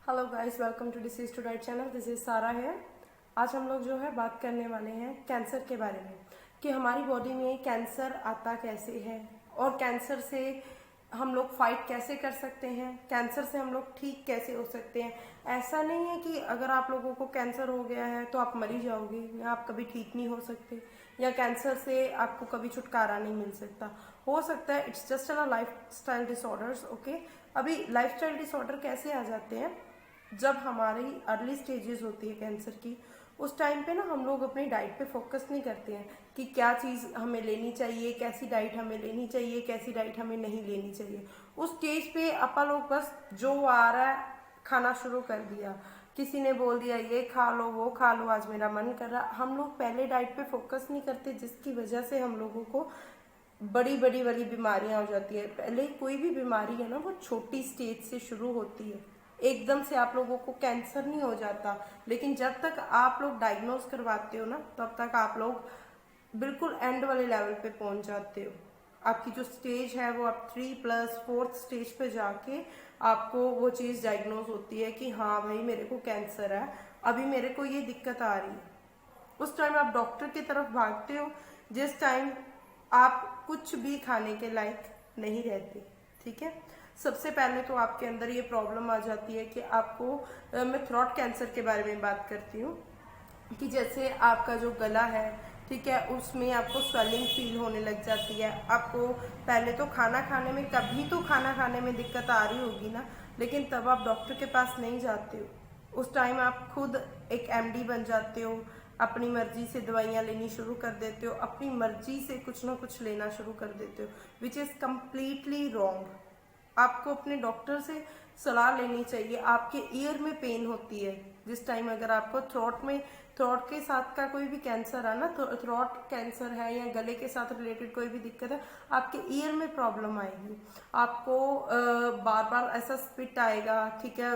Hello guys, welcome to disease to diet channel. This is Sara है। आज हम लोग जो है बात करने वाले हैं कैंसर के बारे में कि हमारी बॉडी में कैंसर आता कैसे है और कैंसर से हम लोग फाइट कैसे कर सकते हैं, कैंसर से हम लोग ठीक कैसे हो सकते हैं। ऐसा नहीं है कि अगर आप लोगों को कैंसर हो गया है तो आप मरी जाओगे या आप कभी ठीक नहीं हो सकते या कैंसर से आपको कभी छुटकारा नहीं मिल सकता। हो सकता है it's just a life style disorders. Okay, अभी लाइफ स्टाइल डिसऑर्डर कैसे आ जाते हैं? जब हमारी अर्ली स्टेजेस होती है कैंसर की, उस टाइम पे ना हम लोग अपनी डाइट पे फोकस नहीं करते हैं कि क्या चीज़ हमें लेनी चाहिए, कैसी डाइट हमें लेनी चाहिए, कैसी डाइट हमें नहीं लेनी चाहिए। उस स्टेज पे अपन लोग बस जो आ रहा है खाना शुरू कर दिया। किसी ने बोल दिया ये खा लो वो खा लो, आज मेरा मन कर रहा। हम लोग पहले डाइट पे फोकस नहीं करते, जिसकी वजह से हम लोगों को बड़ी बड़ी वाली बीमारियां हो जाती है। पहले कोई भी बीमारी है ना, वो छोटी स्टेज से शुरू होती है, एकदम से आप लोगों को कैंसर नहीं हो जाता। लेकिन जब तक आप लोग डायग्नोज करवाते हो ना, तब तक आप लोग बिल्कुल एंड वाले लेवल पे पहुंच जाते हो। आपकी जो स्टेज है वो आप 3+4 स्टेज पे जाके आपको वो चीज़ डायग्नोज होती है कि हाँ भाई मेरे को कैंसर है, अभी मेरे को ये दिक्कत आ रही है। उस टाइम आप डॉक्टर की तरफ भागते हो जिस टाइम आप कुछ भी खाने के लायक नहीं रहते। ठीक है, सबसे पहले तो आपके अंदर ये प्रॉब्लम आ जाती है कि आपको मैं थ्रोट कैंसर के बारे में बात करती हूँ कि जैसे आपका जो गला है, ठीक है, उसमें आपको स्वेलिंग फील होने लग जाती है। आपको पहले तो खाना खाने में, कभी तो खाना खाने में दिक्कत आ रही होगी ना, लेकिन तब आप डॉक्टर के पास नहीं जाते हो। उस टाइम आप खुद एक एमडी बन जाते हो, अपनी मर्जी से दवाइयाँ लेनी शुरू कर देते हो, अपनी मर्जी से कुछ ना कुछ लेना शुरू कर देते हो, विच इज़ कम्प्लीटली रॉन्ग। आपको अपने डॉक्टर से सलाह लेनी चाहिए। आपके ईयर में पेन होती है जिस टाइम, अगर आपको थ्रोट के साथ का कोई भी कैंसर है ना, थ्रोट कैंसर है या गले के साथ रिलेटेड कोई भी दिक्कत है, आपके ईयर में प्रॉब्लम आएगी। आपको बार बार ऐसा स्पिट आएगा, ठीक है,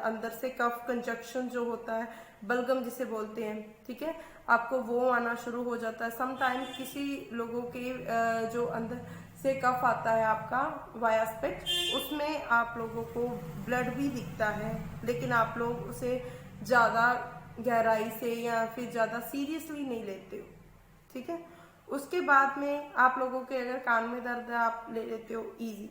अंदर से कफ कंजक्शन जो होता है, बलगम जिसे बोलते हैं, ठीक है, आपको वो आना शुरू हो जाता है। समटाइम किसी लोगों के जो अंदर से कफ आता है आपका वाया स्पिट, उसमें आप लोगों को ब्लड भी दिखता है, लेकिन आप लोग उसे ज़्यादा गहराई से या फिर ज़्यादा सीरियसली नहीं लेते हो। ठीक है, उसके बाद में आप लोगों के अगर कान में दर्द है, आप ले लेते हो इजी।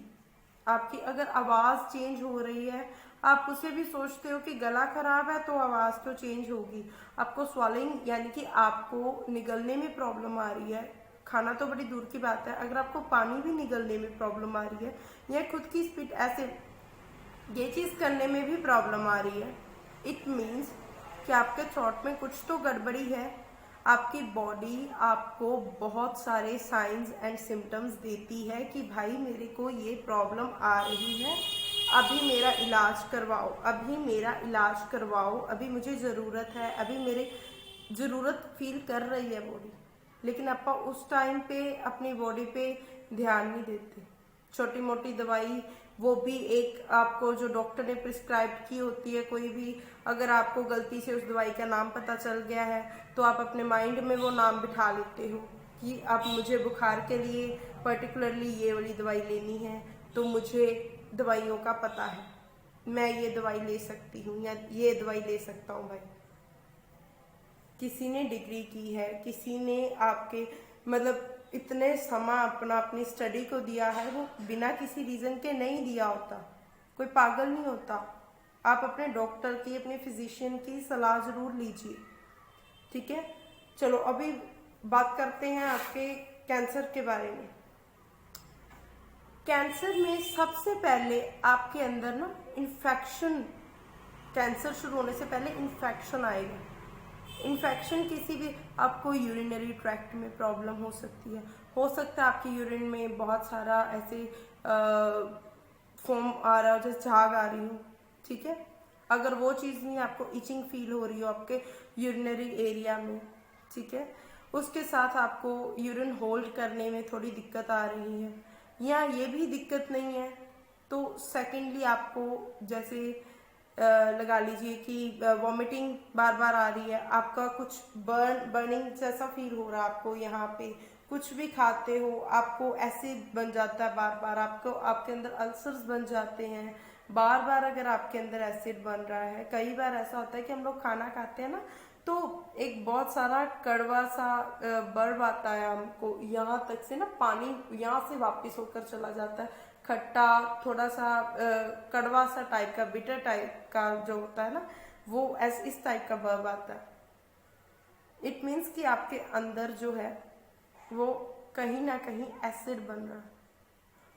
आपकी अगर आवाज़ चेंज हो रही है, आप उसे भी सोचते हो कि गला खराब है तो आवाज़ तो चेंज होगी। आपको स्वॉलिंग यानी कि आपको निगलने में प्रॉब्लम आ रही है, खाना तो बड़ी दूर की बात है, अगर आपको पानी भी निगलने में प्रॉब्लम आ रही है या खुद की स्पीड ऐसे ये चीज़ करने में भी प्रॉब्लम आ रही है, इट मीन्स कि आपके थ्रोट में कुछ तो गड़बड़ी है। आपकी बॉडी आपको बहुत सारे साइंस एंड सिम्टम्स देती है कि भाई मेरे को ये प्रॉब्लम आ रही है, अभी मेरा इलाज करवाओ, अभी मेरा इलाज करवाओ, अभी मुझे ज़रूरत है, अभी मेरे ज़रूरत फील कर रही है बॉडी। लेकिन आप उस टाइम पे अपनी बॉडी पे ध्यान नहीं देते। छोटी मोटी दवाई, वो भी एक आपको जो डॉक्टर ने प्रिस्क्राइब की होती है, कोई भी, अगर आपको गलती से उस दवाई का नाम पता चल गया है तो आप अपने माइंड में वो नाम बिठा लेते हो कि अब मुझे बुखार के लिए पर्टिकुलरली ये वाली दवाई लेनी है, तो मुझे दवाइयों का पता है, मैं ये दवाई ले सकती हूँ या ये दवाई ले सकता हूँ। भाई किसी ने डिग्री की है, किसी ने आपके मतलब इतने समय अपना अपनी स्टडी को दिया है, वो बिना किसी रीज़न के नहीं दिया होता। कोई पागल नहीं होता। आप अपने डॉक्टर की, अपने फिजिशियन की सलाह ज़रूर लीजिए। ठीक है, चलो अभी बात करते हैं आपके कैंसर के बारे में। कैंसर में सबसे पहले आपके अंदर ना इन्फेक्शन, कैंसर शुरू होने से पहले इन्फेक्शन आएगा। इन्फेक्शन किसी भी, आपको यूरिनरी ट्रैक्ट में प्रॉब्लम हो सकती है, हो सकता है आपकी यूरिन में बहुत सारा ऐसे फोम आ रहा हो, जैसे झाग आ रही हो। ठीक है, अगर वो चीज़ नहीं, आपको इचिंग फील हो रही हो आपके यूरिनरी एरिया में, ठीक है, उसके साथ आपको यूरिन होल्ड करने में थोड़ी दिक्कत आ रही है या ये भी दिक्कत नहीं है, तो सेकेंडली आपको जैसे लगा लीजिए कि वॉमिटिंग बार बार आ रही है, आपका कुछ बर्निंग जैसा फील हो रहा है आपको, यहाँ पे कुछ भी खाते हो आपको एसिड बन जाता है बार बार, आपको आपके अंदर अल्सर्स बन जाते हैं, बार बार अगर आपके अंदर एसिड बन रहा है, कई बार ऐसा होता है कि हम लोग खाना खाते हैं ना, तो एक बहुत सारा कड़वा सा बर्ब आता है हमको, यहाँ तक से ना पानी यहाँ से वापस होकर चला जाता है, खट्टा थोड़ा सा कड़वा सा टाइप का, बिटर टाइप का जो होता है ना, वो इस टाइप का बर्ब आता है। इट मीन्स कि आपके अंदर जो है वो कहीं ना कहीं एसिड बन रहा है,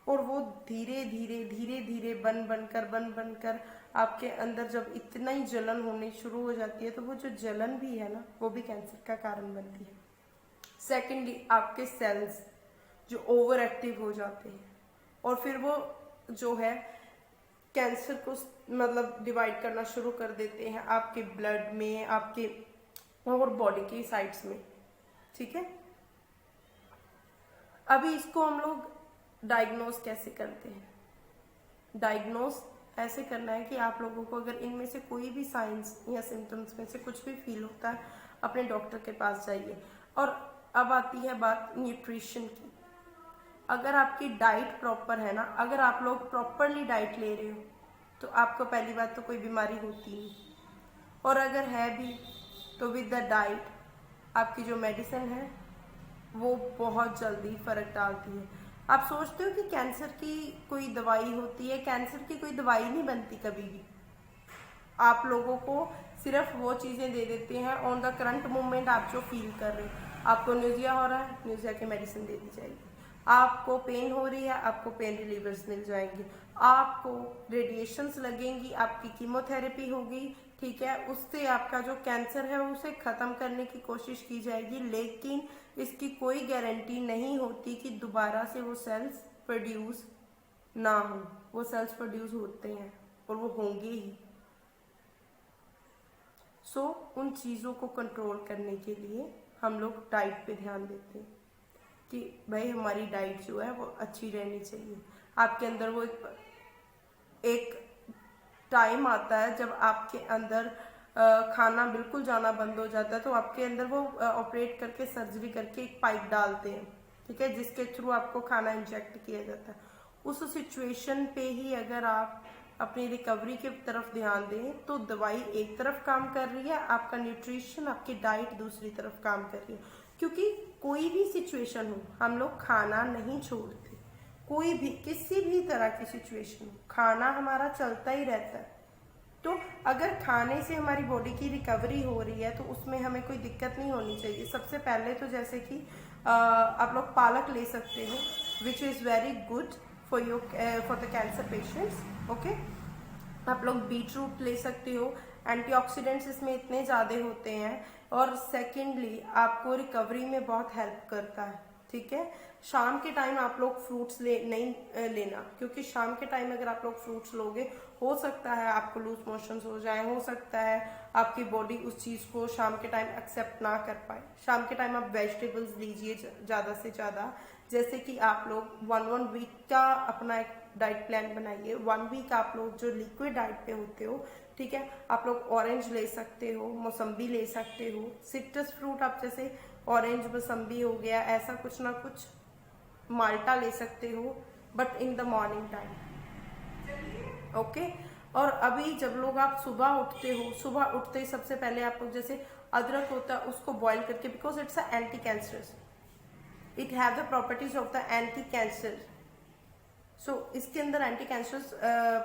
और वो धीरे धीरे बन बनकर आपके अंदर जब इतना ही जलन होनी शुरू हो जाती है, तो वो जो जलन भी है ना, वो भी कैंसर का कारण बनती है। सेकेंडली, आपके सेल्स जो ओवर एक्टिव हो जाते हैं, और फिर वो जो है कैंसर को मतलब डिवाइड करना शुरू कर देते हैं आपके ब्लड में, आपके और बॉडी की साइड्स में, ठीक है। अभी इसको हम लोग डायग्नोस कैसे करते हैं? डायग्नोस ऐसे करना है कि आप लोगों को अगर इनमें से कोई भी साइंस या सिम्टम्स में से कुछ भी फील होता है, अपने डॉक्टर के पास जाइए। और अब आती है बात न्यूट्रिशन की। अगर आपकी डाइट प्रॉपर है ना, अगर आप लोग प्रॉपरली डाइट ले रहे हो, तो आपको पहली बात तो कोई बीमारी होती नहीं, और अगर है भी तो विद द डाइट आपकी जो मेडिसिन है वो बहुत जल्दी फर्क डालती है। आप सोचते हो कि कैंसर की कोई दवाई होती है? कैंसर की कोई दवाई नहीं बनती कभी भी। आप लोगों को सिर्फ वो चीज़ें दे देते हैं ऑन द करंट मोमेंट, आप जो फील कर रहे हैं। आपको न्यूजिया हो रहा है, न्यूजिया की मेडिसिन दे दी जाएगी। आपको पेन हो रही है, आपको पेन रिलीवर्स मिल जाएंगे। आपको रेडिएशंस लगेंगी, आपकी कीमोथेरेपी होगी, ठीक है, उससे आपका जो कैंसर है उसे ख़त्म करने की कोशिश की जाएगी। लेकिन इसकी कोई गारंटी नहीं होती कि दोबारा से वो सेल्स प्रोड्यूस ना हो। वो सेल्स प्रोड्यूस होते हैं और वो होंगे ही। सो उन चीज़ों को कंट्रोल करने के लिए हम लोग डाइट पे ध्यान देते हैं कि भाई हमारी डाइट जो है वो अच्छी रहनी चाहिए। आपके अंदर वो एक टाइम आता है जब आपके अंदर खाना बिल्कुल जाना बंद हो जाता है, तो आपके अंदर वो ऑपरेट करके सर्जरी करके एक पाइप डालते हैं, ठीक है, जिसके थ्रू आपको खाना इंजेक्ट किया जाता है। उस सिचुएशन पे ही अगर आप अपनी रिकवरी की तरफ ध्यान दें, तो दवाई एक तरफ काम कर रही है, आपका न्यूट्रिशन, आपकी डाइट दूसरी तरफ काम कर रही है। क्योंकि कोई भी सिचुएशन हो, हम लोग खाना नहीं छोड़ते। कोई भी किसी भी तरह की सिचुएशन हो, खाना हमारा चलता ही रहता है। तो अगर खाने से हमारी बॉडी की रिकवरी हो रही है, तो उसमें हमें कोई दिक्कत नहीं होनी चाहिए। सबसे पहले तो जैसे कि आप लोग पालक ले सकते हो, which is very good for the cancer patients, okay. आप लोग बीट रूट ले सकते हो, एंटीऑक्सीडेंट्स इसमें इतने ज़्यादा होते हैं। और सेकेंडली आपको रिकवरी में बहुत हेल्प करता है, ठीक है। शाम के टाइम आप लोग फ्रूट्स नहीं लेना, क्योंकि शाम के टाइम अगर आप लोग फ्रूट्स लोगे, हो सकता है आपको लूज मोशंस हो जाए, हो सकता है आपकी बॉडी उस चीज़ को शाम के टाइम एक्सेप्ट ना कर पाए। शाम के टाइम आप वेजिटेबल्स लीजिए ज़्यादा से ज़्यादा। जैसे कि आप लोग वन वीक का अपना एक डाइट प्लान बनाइए। 1 वीक आप लोग जो लिक्विड डाइट पे होते हो, ठीक है, आप लोग ऑरेंज ले सकते हो, मौसम्बी ले सकते हो, सिट्रस फ्रूट आप जैसे ऑरेंज मौसम्बी हो गया, ऐसा कुछ ना कुछ, माल्टा ले सकते हो, but in the morning time, okay. और अभी जब लोग आप सुबह उठते हो, सुबह उठते ही सबसे पहले आप लोग जैसे अदरक होता है उसको बॉईल करके, because it's a anti cancer, it have the properties of the anti cancer. So इसके अंदर एंटी कैंसर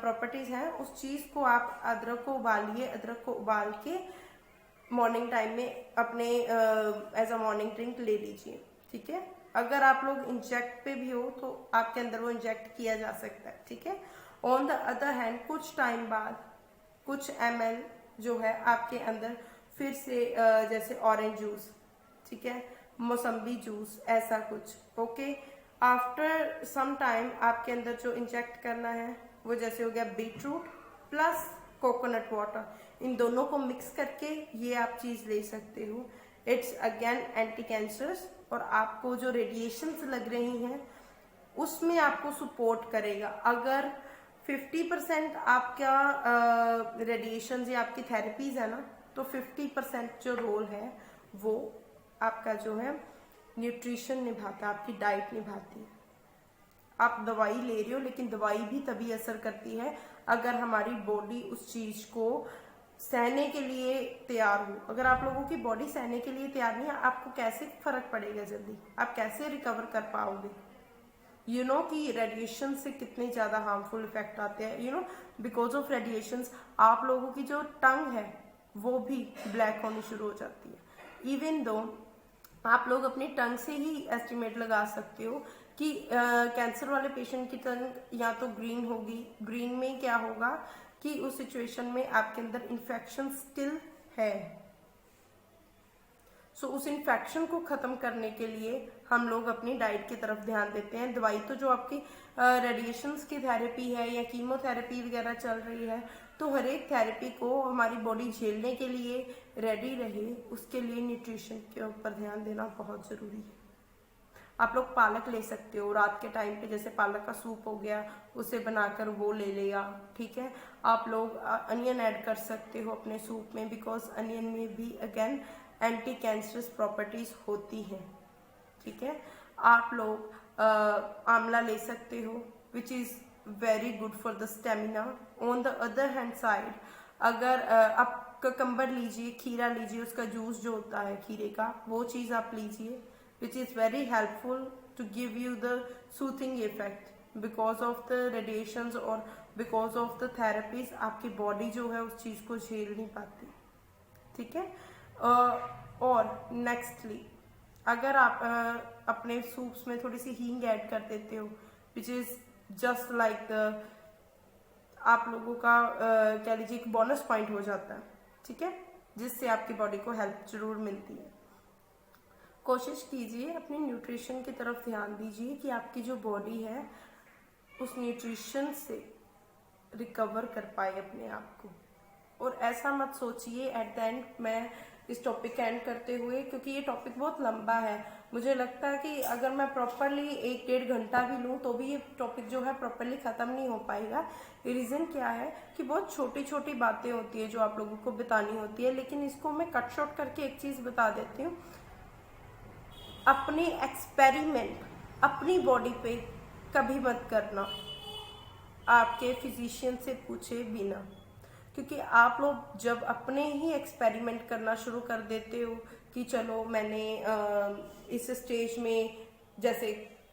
प्रॉपर्टीज हैं। उस चीज़ को आप अदरक को उबालिए, अदरक को उबाल के मॉर्निंग टाइम में अपने एज अ मॉर्निंग ड्रिंक ले लीजिए, ठीक है। अगर आप लोग इंजेक्ट पे भी हो तो आपके अंदर वो इंजेक्ट किया जा सकता है, ठीक है। ऑन द अदर हैंड कुछ टाइम बाद कुछ ml जो है आपके अंदर फिर से जैसे ऑरेंज जूस, ठीक है, मौसम्बी जूस, ऐसा कुछ, ओके। आफ्टर सम टाइम आपके अंदर जो इंजेक्ट करना है वो जैसे हो गया beet root plus coconut water, इन दोनों को मिक्स करके ये आप चीज़ ले सकते हो। इट्स अगेन एंटी कैंसरस, और आपको जो रेडिएशंस लग रही हैं उसमें आपको सपोर्ट करेगा। अगर 50% आपका रेडिएशन या आपकी थेरेपीज है ना, तो 50% जो रोल है वो आपका जो है न्यूट्रिशन निभाता है, आपकी डाइट निभाती है। आप दवाई ले रहे हो, लेकिन दवाई भी तभी असर करती है अगर हमारी बॉडी उस चीज को सहने के लिए तैयार हो। अगर आप लोगों की बॉडी सहने के लिए तैयार नहीं है, आपको कैसे फर्क पड़ेगा जल्दी, आप कैसे रिकवर कर पाओगे। यू नो कि रेडिएशन से कितने ज्यादा हार्मफुल इफेक्ट आते हैं। You know because of radiation आप लोगों की जो टंग है वो भी ब्लैक होनी शुरू हो जाती है। इवन दो आप लोग अपनी टंग से ही एस्टिमेट लगा सकते हो कि कैंसर वाले पेशेंट की टंग या तो ग्रीन होगी। ग्रीन में क्या होगा कि उस सिचुएशन में आपके अंदर इन्फेक्शन स्टिल है। सो उस इन्फेक्शन को खत्म करने के लिए हम लोग अपनी डाइट की तरफ ध्यान देते हैं। दवाई तो जो आपकी रेडिएशंस की थेरेपी है या कीमोथेरेपी वगैरह चल रही है, तो हर एक थेरेपी को हमारी बॉडी झेलने के लिए रेडी रहे, उसके लिए न्यूट्रिशन के ऊपर ध्यान देना बहुत ज़रूरी है। आप लोग पालक ले सकते हो रात के टाइम पे, जैसे पालक का सूप हो गया, उसे बनाकर वो ले लिया, ठीक है। आप लोग अनियन ऐड कर सकते हो अपने सूप में, बिकॉज अनियन में भी अगेन एंटी कैंसरस प्रॉपर्टीज होती हैं, ठीक है। आप लोग आंवला ले सकते हो, which is very good for the stamina. On the other hand side अगर आप ककम्बर लीजिए, खीरा लीजिए, उसका जूस जो होता है खीरे का, वो चीज़ आप लीजिए, which is very helpful to give you the soothing effect because of the radiations or because of the therapies। आपकी बॉडी जो है उस चीज़ को झेल नहीं पाती, ठीक है। और नेक्स्टली अगर आप अपने सूप्स में थोड़ी सी हींग ऐड कर देते हो, विच इज जस्ट लाइक आप लोगों का कह लीजिए एक बोनस पॉइंट हो जाता है, ठीक है, जिससे आपकी बॉडी को हेल्प जरूर मिलती है। कोशिश कीजिए अपने न्यूट्रिशन की तरफ ध्यान दीजिए कि आपकी जो बॉडी है उस न्यूट्रिशन से रिकवर कर पाए अपने आप को। और ऐसा मत सोचिए एट द एंड, मैं इस टॉपिक का एंड करते हुए, क्योंकि ये टॉपिक बहुत लंबा है, मुझे लगता है कि अगर मैं प्रॉपरली 1-1.5 घंटा भी लूँ तो भी ये टॉपिक जो है प्रॉपरली ख़त्म नहीं हो पाएगा। रीज़न क्या है कि बहुत छोटी छोटी बातें होती है जो आप लोगों को बतानी होती है, लेकिन इसको मैं कट शॉर्ट करके एक चीज़ बता देती हूँ। अपने एक्सपेरिमेंट अपनी बॉडी पे कभी मत करना आपके फिजिशियन से पूछे बिना, क्योंकि आप लोग जब अपने ही एक्सपेरिमेंट करना शुरू कर देते हो कि चलो मैंने इस स्टेज में, जैसे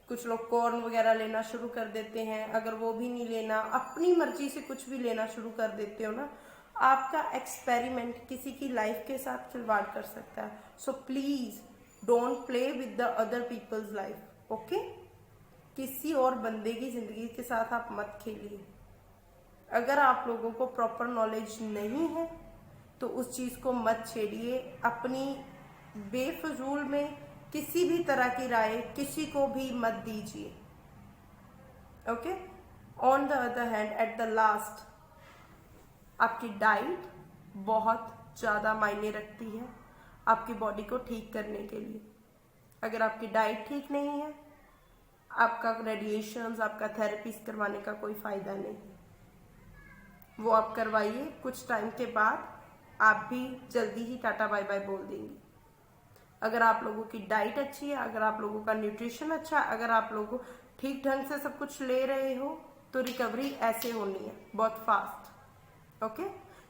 कुछ लोग कॉर्न वगैरह लेना शुरू कर देते हैं, अगर वो भी नहीं लेना, अपनी मर्जी से कुछ भी लेना शुरू कर देते हो ना, आपका एक्सपेरिमेंट किसी की लाइफ के साथ खिलवाड़ कर सकता है। So please don't play with the other people's life, okay. किसी और बंदे की जिंदगी के साथ आप मत खेलिए। अगर आप लोगों को प्रॉपर नॉलेज नहीं है तो उस चीज को मत छेड़िए। अपनी बेफजूल में किसी भी तरह की राय किसी को भी मत दीजिए, okay. On the other hand, at the last, आपकी डाइट बहुत ज्यादा मायने रखती है आपकी बॉडी को ठीक करने के लिए। अगर आपकी डाइट ठीक नहीं है, आपका रेडिएशंस, आपका थेरेपीज करवाने का कोई फायदा नहीं है। वो आप करवाइए, कुछ टाइम के बाद आप भी जल्दी ही टाटा बाय बाय बोल देंगे। अगर आप लोगों की डाइट अच्छी है, अगर आप लोगों का न्यूट्रिशन अच्छा है, अगर आप लोगों ठीक ढंग से सब कुछ ले रहे हो, तो रिकवरी ऐसे होनी है, बहुत फास्ट, ओके।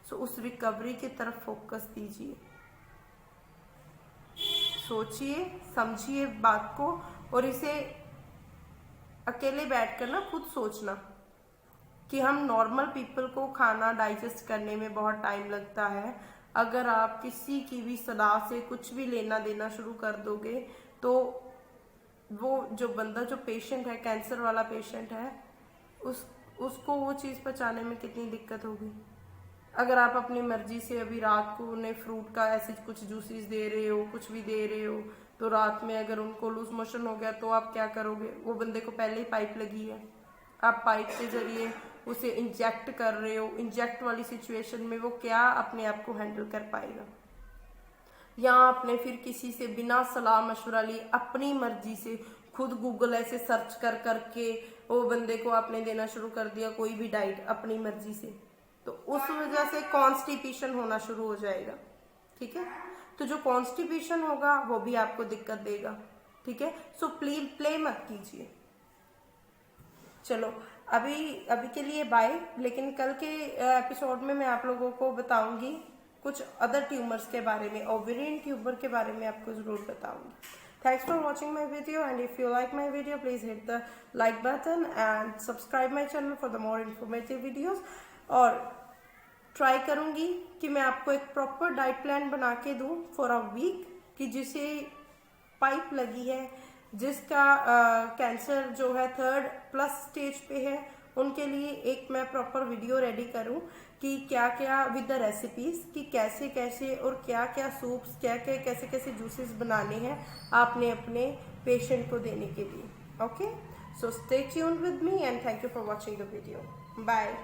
सो उस रिकवरी की तरफ फोकस दीजिए, सोचिए समझिए बात को, और इसे अकेले बैठकर ना खुद सोचना कि हम नॉर्मल पीपल को खाना डाइजेस्ट करने में बहुत टाइम लगता है। अगर आप किसी की भी सलाह से कुछ भी लेना देना शुरू कर दोगे तो वो जो बंदा, जो पेशेंट है, कैंसर वाला पेशेंट है, उसको वो चीज़ पचाने में कितनी दिक्कत होगी। अगर आप अपनी मर्जी से अभी रात को उन्हें फ्रूट का ऐसे कुछ जूसेस दे रहे हो, कुछ भी दे रहे हो, तो रात में अगर उनको लूज मोशन हो गया तो आप क्या करोगे। वो बंदे को पहले ही पाइप लगी है, आप पाइप के जरिए उसे इंजेक्ट कर रहे हो। इंजेक्ट वाली सिचुएशन में वो क्या अपने आप को हैंडल कर पाएगा। या आपने फिर किसी से बिना सलाह मशवरा लिए अपनी मर्जी से खुद गूगल ऐसे सर्च कर करके वो बंदे को आपने देना शुरू कर दिया कोई भी डाइट अपनी मर्जी से, तो उस वजह से कॉन्स्टिपेशन होना शुरू हो जाएगा, ठीक है। तो जो कॉन्स्टिपेशन होगा वो भी आपको दिक्कत देगा, ठीक है। सो प्ले मत कीजिए। चलो अभी के लिए बाय, लेकिन कल के एपिसोड में मैं आप लोगों को बताऊंगी कुछ अदर ट्यूमर्स के बारे में, ओवेरियन ट्यूमर के बारे में आपको जरूर बताऊंगी। Thanks for watching my video, and if you like my video, please hit the like button and subscribe my channel for the more informative videos। और ट्राई करूंगी कि मैं आपको एक प्रॉपर डाइट प्लान बना के दूं फॉर अ वीक, कि जिसे पाइप लगी है, जिसका कैंसर जो है 3rd+ स्टेज पे है, उनके लिए एक मैं प्रॉपर वीडियो रेडी करूं कि क्या क्या विद द रेसिपीज, कि कैसे कैसे और क्या क्या सूप्स, क्या क्या कैसे कैसे जूसेस बनाने हैं आपने अपने पेशेंट को देने के लिए। Okay, so stay tuned with me and thank you for watching the video. Bye.